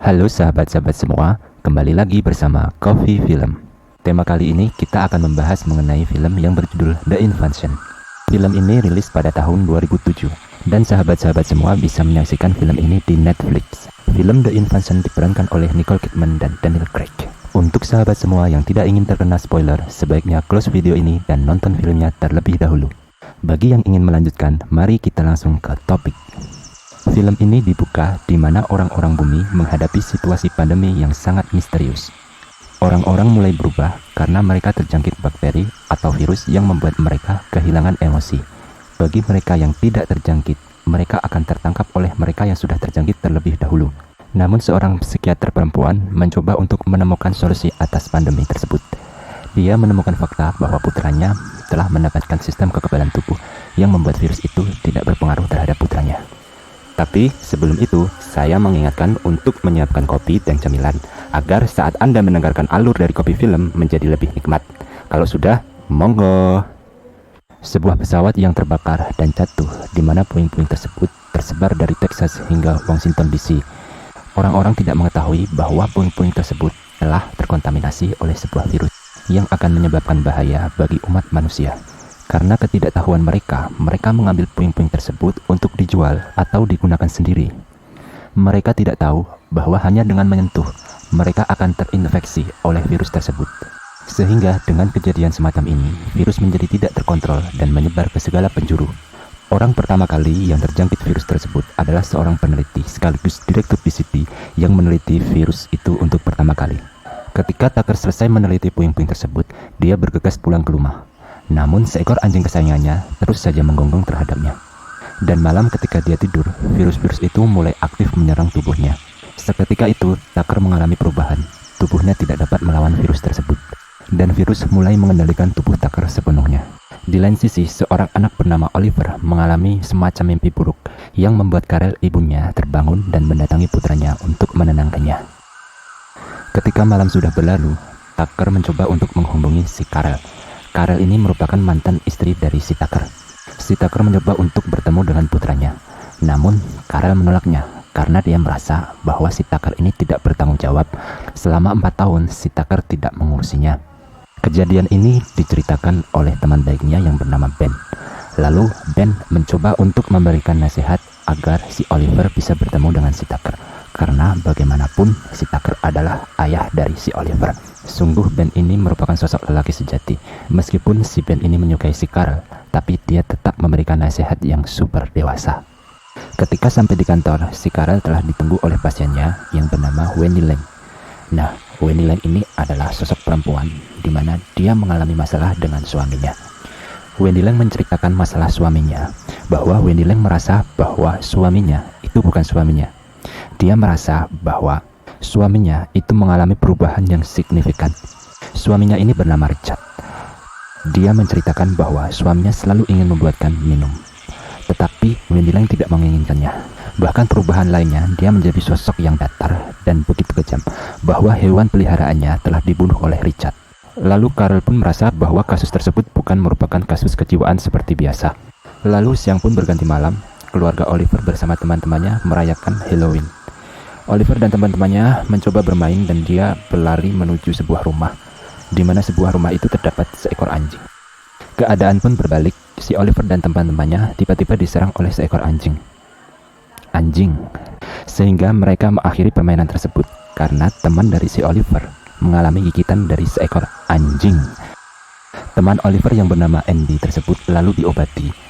Halo sahabat-sahabat semua, kembali lagi bersama Coffee Film. Tema kali ini kita akan membahas mengenai film yang berjudul The Invasion. Film ini rilis pada tahun 2007, dan sahabat-sahabat semua bisa menyaksikan film ini di Netflix. Film The Invasion diperankan oleh Nicole Kidman dan Daniel Craig. Untuk sahabat semua yang tidak ingin terkena spoiler, sebaiknya close video ini dan nonton filmnya terlebih dahulu. Bagi yang ingin melanjutkan, mari kita langsung ke topik. Film ini dibuka di mana orang-orang bumi menghadapi situasi pandemi yang sangat misterius. Orang-orang mulai berubah karena mereka terjangkit bakteri atau virus yang membuat mereka kehilangan emosi. Bagi mereka yang tidak terjangkit, mereka akan tertangkap oleh mereka yang sudah terjangkit terlebih dahulu. Namun seorang psikiater perempuan mencoba untuk menemukan solusi atas pandemi tersebut. Dia menemukan fakta bahwa putranya telah mendapatkan sistem kekebalan tubuh yang membuat virus itu tidak berpengaruh terhadap putranya. Tapi sebelum itu, saya mengingatkan untuk menyiapkan kopi dan camilan agar saat Anda mendengarkan alur dari kopi film menjadi lebih nikmat. Kalau sudah, monggo. Sebuah pesawat yang terbakar dan jatuh di mana puing-puing tersebut tersebar dari Texas hingga Washington DC. Orang-orang tidak mengetahui bahwa puing-puing tersebut telah terkontaminasi oleh sebuah virus yang akan menyebabkan bahaya bagi umat manusia. Karena ketidaktahuan mereka mengambil puing-puing tersebut untuk dijual atau digunakan sendiri. Mereka tidak tahu bahwa hanya dengan menyentuh, mereka akan terinfeksi oleh virus tersebut. Sehingga dengan kejadian semacam ini, virus menjadi tidak terkontrol dan menyebar ke segala penjuru. Orang pertama kali yang terjangkit virus tersebut adalah seorang peneliti sekaligus direktur PCT yang meneliti virus itu untuk pertama kali. Ketika Tucker selesai meneliti puing-puing tersebut, dia bergegas pulang ke rumah. Namun seekor anjing kesayangannya terus saja menggonggong terhadapnya. Dan malam ketika dia tidur, virus-virus itu mulai aktif menyerang tubuhnya. Seketika itu, Tucker mengalami perubahan. Tubuhnya tidak dapat melawan virus tersebut. Dan virus mulai mengendalikan tubuh Tucker sepenuhnya. Di lain sisi, seorang anak bernama Oliver mengalami semacam mimpi buruk yang membuat Karel ibunya terbangun dan mendatangi putranya untuk menenangkannya. Ketika malam sudah berlalu, Tucker mencoba untuk menghubungi si Karel. Karel ini merupakan mantan istri dari si Tucker. Si Tucker mencoba untuk bertemu dengan putranya. Namun, Karel menolaknya karena dia merasa bahwa si Tucker ini tidak bertanggung jawab. Selama 4 tahun, si Tucker tidak mengurusinya. Kejadian ini diceritakan oleh teman baiknya yang bernama Ben. Lalu, Ben mencoba untuk memberikan nasihat agar si Oliver bisa bertemu dengan si Tucker. Karena bagaimanapun, si Tucker adalah ayah dari si Oliver. Sungguh Ben ini merupakan sosok lelaki sejati. Meskipun si Ben ini menyukai si Karel, tapi dia tetap memberikan nasihat yang super dewasa. Ketika sampai di kantor, si Karel telah ditunggu oleh pasiennya yang bernama Wendy Lang. Nah, Wendy Lang ini adalah sosok perempuan di mana dia mengalami masalah dengan suaminya. Wendy Lang menceritakan masalah suaminya, bahwa Wendy Lang merasa bahwa suaminya itu bukan suaminya. Dia merasa bahwa suaminya itu mengalami perubahan yang signifikan. Suaminya ini bernama Richard. Dia menceritakan bahwa suaminya selalu ingin membuatkan minum. Tetapi Wendy Lang tidak menginginkannya. Bahkan perubahan lainnya, dia menjadi sosok yang datar dan begitu kejam, bahwa hewan peliharaannya telah dibunuh oleh Richard. Lalu Karel pun merasa bahwa kasus tersebut bukan merupakan kasus kejiwaan seperti biasa. Lalu siang pun berganti malam, keluarga Oliver bersama teman-temannya merayakan Halloween. Oliver dan teman-temannya mencoba bermain dan dia berlari menuju sebuah rumah, di mana sebuah rumah itu terdapat seekor anjing. Keadaan pun berbalik, si Oliver dan teman-temannya tiba-tiba diserang oleh seekor anjing. Sehingga mereka mengakhiri permainan tersebut karena teman dari si Oliver mengalami gigitan dari seekor anjing. Teman Oliver yang bernama Andy tersebut lalu diobati.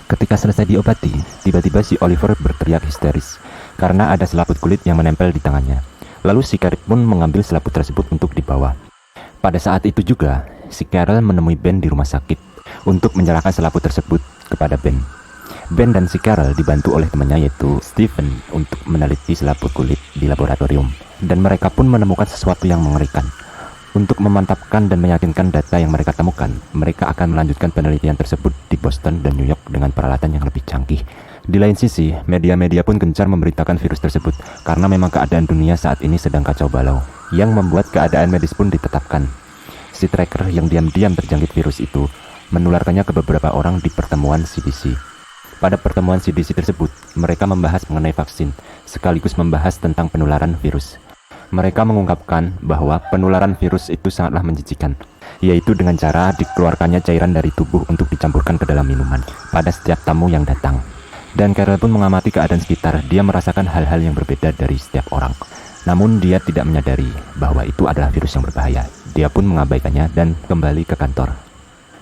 Ketika selesai diobati, tiba-tiba si Oliver berteriak histeris karena ada selaput kulit yang menempel di tangannya. Lalu si Karel pun mengambil selaput tersebut untuk dibawa. Pada saat itu juga, si Karel menemui Ben di rumah sakit untuk menyerahkan selaput tersebut kepada Ben. Ben dan si Karel dibantu oleh temannya yaitu Stephen untuk meneliti selaput kulit di laboratorium. Dan mereka pun menemukan sesuatu yang mengerikan. Untuk memantapkan dan meyakinkan data yang mereka temukan, mereka akan melanjutkan penelitian tersebut di Boston dan New York dengan peralatan yang lebih canggih. Di lain sisi, media-media pun gencar memberitakan virus tersebut karena memang keadaan dunia saat ini sedang kacau balau, yang membuat keadaan medis pun ditetapkan. Si tracker yang diam-diam terjangkit virus itu menularkannya ke beberapa orang di pertemuan CDC. Pada pertemuan CDC tersebut, mereka membahas mengenai vaksin, sekaligus membahas tentang penularan virus. Mereka mengungkapkan bahwa penularan virus itu sangatlah menjijikan, yaitu dengan cara dikeluarkannya cairan dari tubuh untuk dicampurkan ke dalam minuman pada setiap tamu yang datang. Dan Carol pun mengamati keadaan sekitar. Dia merasakan hal-hal yang berbeda dari setiap orang. Namun dia tidak menyadari bahwa itu adalah virus yang berbahaya. Dia pun mengabaikannya dan kembali ke kantor.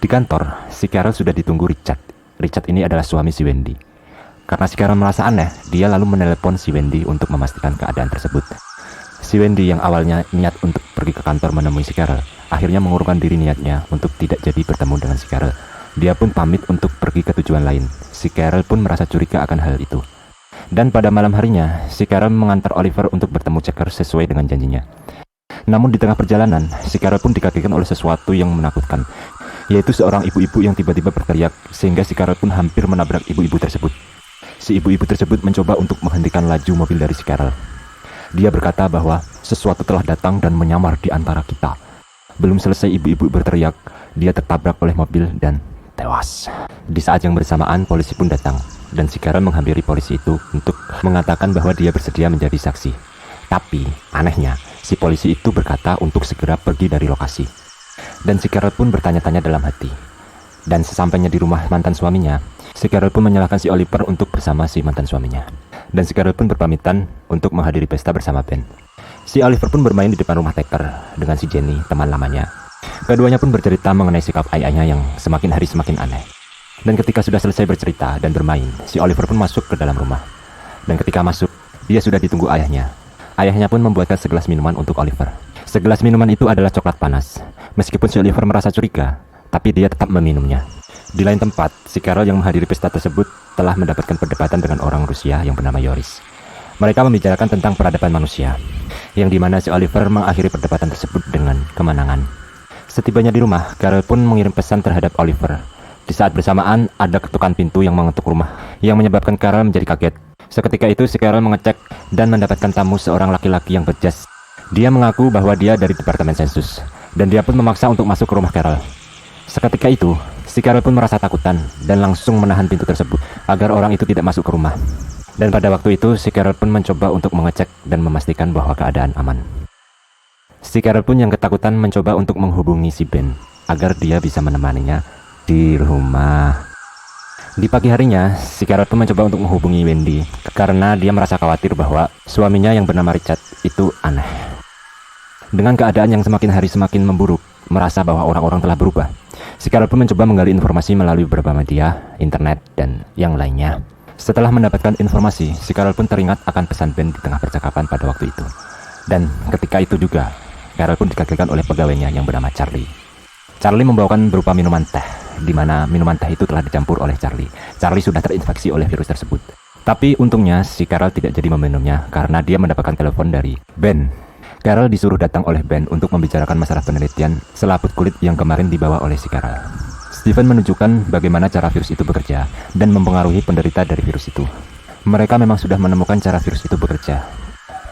Di kantor, si Carol sudah ditunggu Richard. Richard ini adalah suami si Wendy. Karena si Carol merasa aneh, dia lalu menelepon si Wendy untuk memastikan keadaan tersebut. Si Wendy yang awalnya niat untuk pergi ke kantor menemui si Carol, akhirnya mengurungkan diri niatnya untuk tidak jadi bertemu dengan si Carol. Dia pun pamit untuk pergi ke tujuan lain. Si Carol pun merasa curiga akan hal itu. Dan pada malam harinya, si Carol mengantar Oliver untuk bertemu Checker sesuai dengan janjinya. Namun di tengah perjalanan, si Carol pun dikagetkan oleh sesuatu yang menakutkan, yaitu seorang ibu-ibu yang tiba-tiba berteriak, sehingga si Carol pun hampir menabrak ibu-ibu tersebut. Si ibu-ibu tersebut mencoba untuk menghentikan laju mobil dari si Carol. Dia berkata bahwa sesuatu telah datang dan menyamar di antara kita. Belum selesai ibu-ibu berteriak, dia tertabrak oleh mobil dan tewas. Di saat yang bersamaan, polisi pun datang, dan si Carol menghampiri polisi itu untuk mengatakan bahwa dia bersedia menjadi saksi. Tapi, anehnya, si polisi itu berkata untuk segera pergi dari lokasi. Dan si Carol pun bertanya-tanya dalam hati. Dan sesampainya di rumah mantan suaminya, si Carol pun menyalahkan si Oliver untuk bersama si mantan suaminya. Dan si Carol pun berpamitan untuk menghadiri pesta bersama Ben. Si Oliver pun bermain di depan rumah Tucker dengan si Jenny, teman lamanya. Keduanya pun bercerita mengenai sikap ayahnya yang semakin hari semakin aneh. Dan ketika sudah selesai bercerita dan bermain, si Oliver pun masuk ke dalam rumah. Dan ketika masuk, dia sudah ditunggu ayahnya. Ayahnya pun membuatkan segelas minuman untuk Oliver. Segelas minuman itu adalah coklat panas. Meskipun si Oliver merasa curiga, tapi dia tetap meminumnya. Di lain tempat, si Carol yang menghadiri pesta tersebut telah mendapatkan perdebatan dengan orang Rusia yang bernama Yoris. Mereka membicarakan tentang peradaban manusia, yang dimana si Oliver mengakhiri perdebatan tersebut dengan kemenangan. Setibanya di rumah, Carol pun mengirim pesan terhadap Oliver. Di saat bersamaan, ada ketukan pintu yang mengetuk rumah, yang menyebabkan Carol menjadi kaget. Seketika itu, si Carol mengecek dan mendapatkan tamu seorang laki-laki yang berjas. Dia mengaku bahwa dia dari Departemen Sensus, dan dia pun memaksa untuk masuk ke rumah Carol. Seketika itu, si Carol pun merasa takutan dan langsung menahan pintu tersebut agar orang itu tidak masuk ke rumah. Dan pada waktu itu, si Carol pun mencoba untuk mengecek dan memastikan bahwa keadaan aman. Si Carol pun yang ketakutan mencoba untuk menghubungi si Ben agar dia bisa menemaninya di rumah. Di pagi harinya, si Carol pun mencoba untuk menghubungi Wendy karena dia merasa khawatir bahwa suaminya yang bernama Richard itu aneh. Dengan keadaan yang semakin hari semakin memburuk, merasa bahwa orang-orang telah berubah, si Carol pun mencoba menggali informasi melalui beberapa media, internet, dan yang lainnya. Setelah mendapatkan informasi, si Carol pun teringat akan pesan Ben di tengah percakapan pada waktu itu. Dan ketika itu juga, Carol pun dikagetkan oleh pegawainya yang bernama Charlie. Charlie membawakan berupa minuman teh, di mana minuman teh itu telah dicampur oleh Charlie. Charlie sudah terinfeksi oleh virus tersebut. Tapi untungnya si Carol tidak jadi meminumnya karena dia mendapatkan telepon dari Ben. Carol disuruh datang oleh Ben untuk membicarakan masalah penelitian selaput kulit yang kemarin dibawa oleh si Carol. Stephen menunjukkan bagaimana cara virus itu bekerja dan mempengaruhi penderita dari virus itu. Mereka memang sudah menemukan cara virus itu bekerja.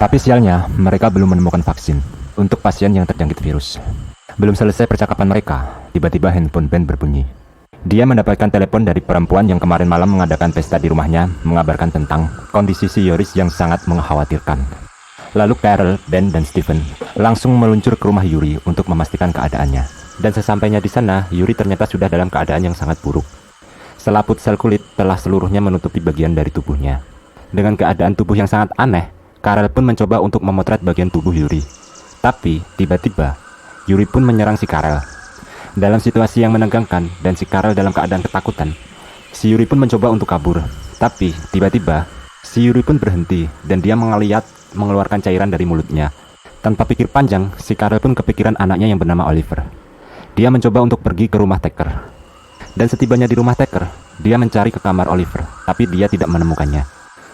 Tapi sialnya, mereka belum menemukan vaksin untuk pasien yang terjangkit virus. Belum selesai percakapan mereka, tiba-tiba handphone Ben berbunyi. Dia mendapatkan telepon dari perempuan yang kemarin malam mengadakan pesta di rumahnya, mengabarkan tentang kondisi si Yoris yang sangat mengkhawatirkan. Lalu Carol, Ben, dan Stephen langsung meluncur ke rumah Yuri untuk memastikan keadaannya. Dan sesampainya di sana, Yuri ternyata sudah dalam keadaan yang sangat buruk. Selaput sel kulit telah seluruhnya menutupi bagian dari tubuhnya. Dengan keadaan tubuh yang sangat aneh, Carol pun mencoba untuk memotret bagian tubuh Yuri. Tapi, tiba-tiba, Yuri pun menyerang si Carol. Dalam situasi yang menegangkan dan si Carol dalam keadaan ketakutan, si Yuri pun mencoba untuk kabur. Tapi, tiba-tiba, si Yuri pun berhenti dan dia mengeluarkan cairan dari mulutnya. Tanpa pikir panjang, si Carol pun kepikiran anaknya yang bernama Oliver. Dia mencoba untuk pergi ke rumah Tucker. Dan setibanya di rumah Tucker, dia mencari ke kamar Oliver, tapi dia tidak menemukannya.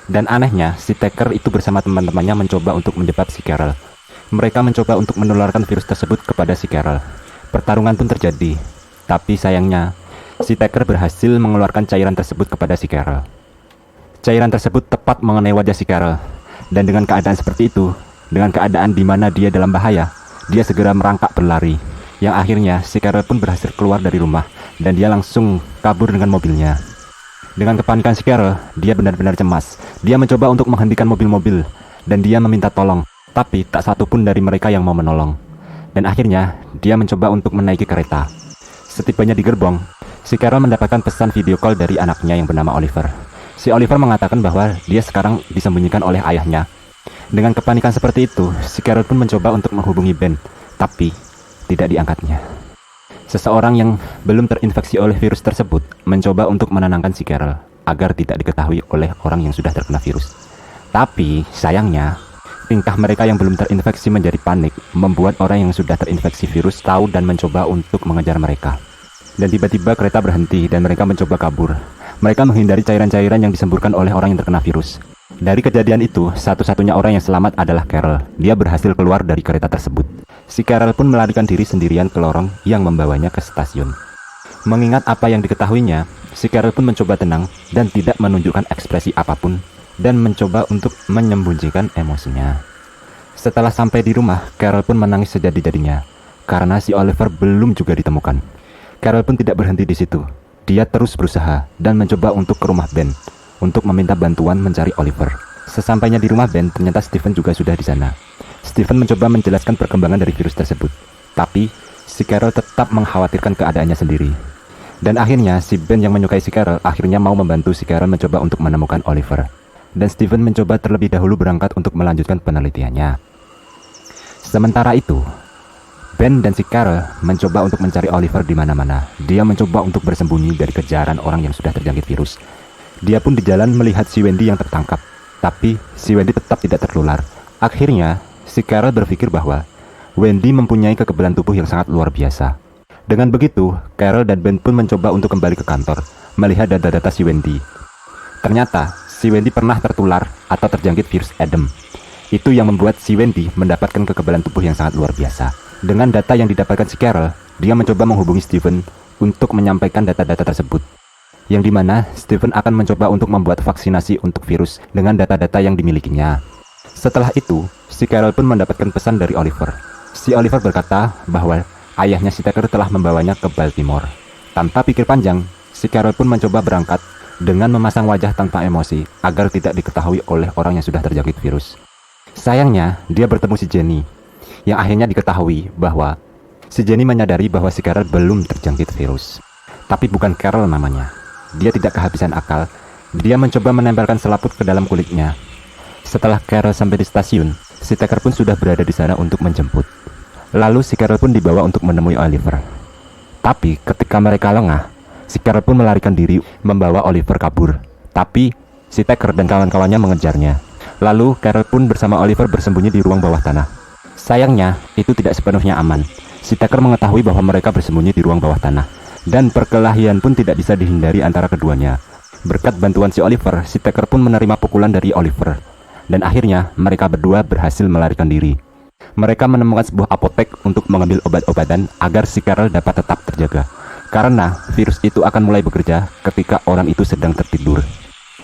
Dan anehnya, si Tucker itu bersama teman-temannya mencoba untuk menjebak si Carol. Mereka mencoba untuk menularkan virus tersebut kepada si Carol. Pertarungan pun terjadi, tapi sayangnya, si Tucker berhasil mengeluarkan cairan tersebut kepada si Carol. Cairan tersebut tepat mengenai wajah si Carol. Dan dengan keadaan seperti itu, dengan keadaan di mana dia dalam bahaya, dia segera merangkak berlari. Yang akhirnya si Carol pun berhasil keluar dari rumah dan dia langsung kabur dengan mobilnya. Dengan kepanikan si Carol, dia benar-benar cemas. Dia mencoba untuk menghentikan mobil-mobil, dan dia meminta tolong, tapi tak satu pun dari mereka yang mau menolong. Dan akhirnya, dia mencoba untuk menaiki kereta. Setibanya di gerbong, si Carol mendapatkan pesan video call dari anaknya yang bernama Oliver. Si Oliver mengatakan bahwa dia sekarang disembunyikan oleh ayahnya. Dengan kepanikan seperti itu, si Carol pun mencoba untuk menghubungi Ben, tapi tidak diangkatnya. Seseorang yang belum terinfeksi oleh virus tersebut mencoba untuk menenangkan si Carol agar tidak diketahui oleh orang yang sudah terkena virus. Tapi sayangnya, tingkah mereka yang belum terinfeksi menjadi panik, membuat orang yang sudah terinfeksi virus tahu dan mencoba untuk mengejar mereka. Dan tiba-tiba kereta berhenti dan mereka mencoba kabur. Mereka menghindari cairan-cairan yang disemburkan oleh orang yang terkena virus. Dari kejadian itu, satu-satunya orang yang selamat adalah Carol. Dia berhasil keluar dari kereta tersebut. Si Carol pun melarikan diri sendirian ke lorong yang membawanya ke stasiun. Mengingat apa yang diketahuinya, si Carol pun mencoba tenang dan tidak menunjukkan ekspresi apapun dan mencoba untuk menyembunyikan emosinya. Setelah sampai di rumah, Carol pun menangis sejadi-jadinya karena si Oliver belum juga ditemukan. Carol pun tidak berhenti di situ. Dia terus berusaha dan mencoba untuk ke rumah Ben untuk meminta bantuan mencari Oliver. Sesampainya di rumah Ben, ternyata Steven juga sudah di sana. Steven mencoba menjelaskan perkembangan dari virus tersebut, tapi si Carol tetap mengkhawatirkan keadaannya sendiri. Dan akhirnya si Ben yang menyukai si Carol akhirnya mau membantu si Carol mencoba untuk menemukan Oliver. Dan Steven mencoba terlebih dahulu berangkat untuk melanjutkan penelitiannya. Sementara itu, Ben dan si Carol mencoba untuk mencari Oliver di mana-mana. Dia mencoba untuk bersembunyi dari kejaran orang yang sudah terjangkit virus. Dia pun di jalan melihat si Wendy yang tertangkap, tapi si Wendy tetap tidak tertular. Akhirnya, si Carol berpikir bahwa Wendy mempunyai kekebalan tubuh yang sangat luar biasa. Dengan begitu, Carol dan Ben pun mencoba untuk kembali ke kantor, melihat data-data si Wendy. Ternyata, si Wendy pernah tertular atau terjangkit virus Adam. Itu yang membuat si Wendy mendapatkan kekebalan tubuh yang sangat luar biasa. Dengan data yang didapatkan si Carol, dia mencoba menghubungi Steven untuk menyampaikan data-data tersebut. Yang dimana Steven akan mencoba untuk membuat vaksinasi untuk virus dengan data-data yang dimilikinya. Setelah itu, si Carol pun mendapatkan pesan dari Oliver. Si Oliver berkata bahwa ayahnya si Tucker telah membawanya ke Baltimore. Tanpa pikir panjang, si Carol pun mencoba berangkat dengan memasang wajah tanpa emosi agar tidak diketahui oleh orang yang sudah terjangkit virus. Sayangnya, dia bertemu si Jenny, yang akhirnya diketahui bahwa si Jenny menyadari bahwa si Carol belum terjangkit virus. Tapi bukan Carol namanya. Dia tidak kehabisan akal. Dia mencoba menempelkan selaput ke dalam kulitnya. Setelah Carol sampai di stasiun, si Tucker pun sudah berada di sana untuk menjemput. Lalu si Carol pun dibawa untuk menemui Oliver. Tapi ketika mereka lengah, si Carol pun melarikan diri membawa Oliver kabur. Tapi si Tucker dan kawan-kawannya mengejarnya. Lalu Carol pun bersama Oliver bersembunyi di ruang bawah tanah. Sayangnya, itu tidak sepenuhnya aman. Si Tucker mengetahui bahwa mereka bersembunyi di ruang bawah tanah. Dan perkelahian pun tidak bisa dihindari antara keduanya. Berkat bantuan si Oliver, si Tucker pun menerima pukulan dari Oliver. Dan akhirnya, mereka berdua berhasil melarikan diri. Mereka menemukan sebuah apotek untuk mengambil obat-obatan agar si Carol dapat tetap terjaga. Karena virus itu akan mulai bekerja ketika orang itu sedang tertidur.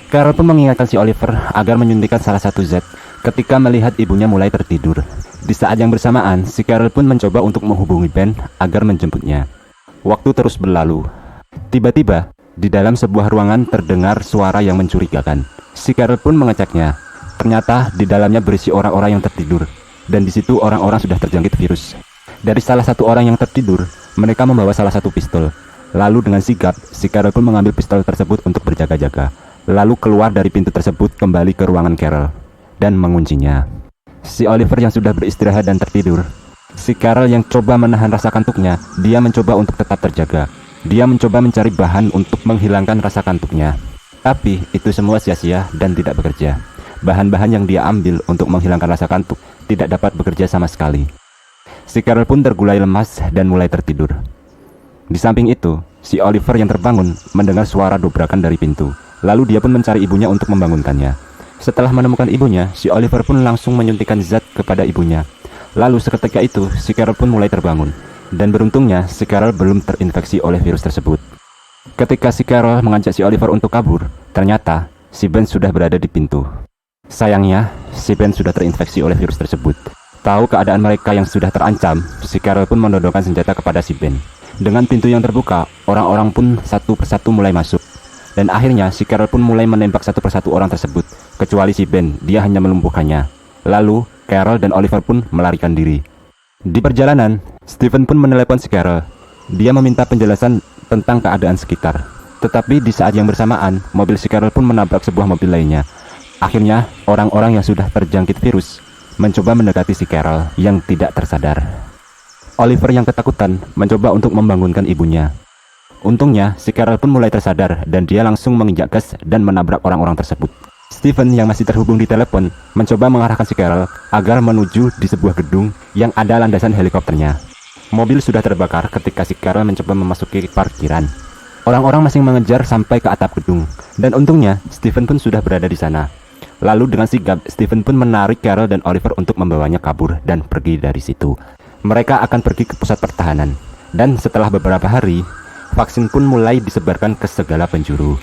Carol pun mengingatkan si Oliver agar menyuntikkan salah satu zat ketika melihat ibunya mulai tertidur. Di saat yang bersamaan, si Carol pun mencoba untuk menghubungi Ben agar menjemputnya. Waktu terus berlalu. Tiba-tiba, di dalam sebuah ruangan terdengar suara yang mencurigakan. Si Carol pun mengeceknya. Ternyata di dalamnya berisi orang-orang yang tertidur. Dan di situ orang-orang sudah terjangkit virus. Dari salah satu orang yang tertidur, mereka membawa salah satu pistol. Lalu dengan sigap, si Carol pun mengambil pistol tersebut untuk berjaga-jaga. Lalu keluar dari pintu tersebut kembali ke ruangan Carol dan menguncinya. Si Oliver yang sudah beristirahat dan tertidur. Si Carol yang coba menahan rasa kantuknya, dia mencoba untuk tetap terjaga. Dia mencoba mencari bahan untuk menghilangkan rasa kantuknya. Tapi itu semua sia-sia dan tidak bekerja. Bahan-bahan yang dia ambil untuk menghilangkan rasa kantuk tidak dapat bekerja sama sekali. Si Carol pun tergulai lemas dan mulai tertidur. Di samping itu, si Oliver yang terbangun mendengar suara dobrakan dari pintu. Lalu dia pun mencari ibunya untuk membangunkannya. Setelah menemukan ibunya, si Oliver pun langsung menyuntikkan zat kepada ibunya. Lalu seketika itu, si Carol pun mulai terbangun. Dan beruntungnya, si Carol belum terinfeksi oleh virus tersebut. Ketika si Carol mengajak si Oliver untuk kabur, ternyata si Ben sudah berada di pintu. Sayangnya, si Ben sudah terinfeksi oleh virus tersebut. Tahu keadaan mereka yang sudah terancam, si Carol pun menodongkan senjata kepada si Ben. Dengan pintu yang terbuka, orang-orang pun satu persatu mulai masuk. Dan akhirnya si Carol pun mulai menembak satu persatu orang tersebut, kecuali si Ben, dia hanya melumpuhkannya. Lalu Carol dan Oliver pun melarikan diri. Di perjalanan, Stephen pun menelepon si Carol. Dia meminta penjelasan tentang keadaan sekitar. Tetapi di saat yang bersamaan, mobil si Carol pun menabrak sebuah mobil lainnya. Akhirnya, orang-orang yang sudah terjangkit virus mencoba mendekati si Carol yang tidak tersadar. Oliver yang ketakutan mencoba untuk membangunkan ibunya. Untungnya, si Carol pun mulai tersadar dan dia langsung menginjak gas dan menabrak orang-orang tersebut. Stephen yang masih terhubung di telepon mencoba mengarahkan si Carol agar menuju di sebuah gedung yang ada landasan helikopternya. Mobil sudah terbakar ketika si Carol mencoba memasuki parkiran. Orang-orang masih mengejar sampai ke atap gedung, dan untungnya Stephen pun sudah berada di sana. Lalu dengan sigap, Stephen pun menarik Carol dan Oliver untuk membawanya kabur dan pergi dari situ. Mereka akan pergi ke pusat pertahanan, dan setelah beberapa hari, vaksin pun mulai disebarkan ke segala penjuru,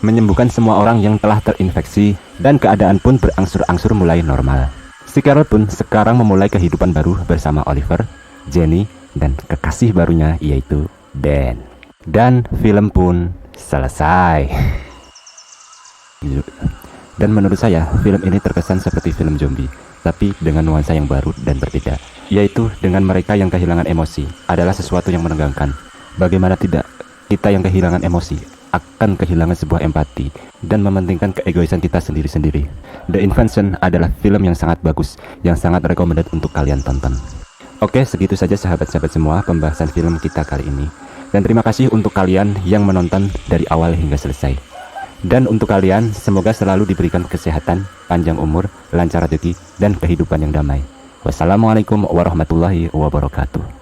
menyembuhkan semua orang yang telah terinfeksi, dan keadaan pun berangsur-angsur mulai normal. Si Carol pun sekarang memulai kehidupan baru bersama Oliver, Jenny, dan kekasih barunya yaitu Ben. Dan film pun selesai. Dan menurut saya, film ini terkesan seperti film zombie, tapi dengan nuansa yang baru dan berbeda, yaitu dengan mereka yang kehilangan emosi adalah sesuatu yang menegangkan. Bagaimana tidak, kita yang kehilangan emosi akan kehilangan sebuah empati dan mementingkan keegoisan kita sendiri-sendiri. The Invention adalah film yang sangat bagus, yang sangat recommended untuk kalian tonton. Oke, segitu saja sahabat-sahabat semua pembahasan film kita kali ini. Dan terima kasih untuk kalian yang menonton dari awal hingga selesai. Dan untuk kalian, semoga selalu diberikan kesehatan, panjang umur, lancar rezeki, dan kehidupan yang damai. Wassalamualaikum warahmatullahi wabarakatuh.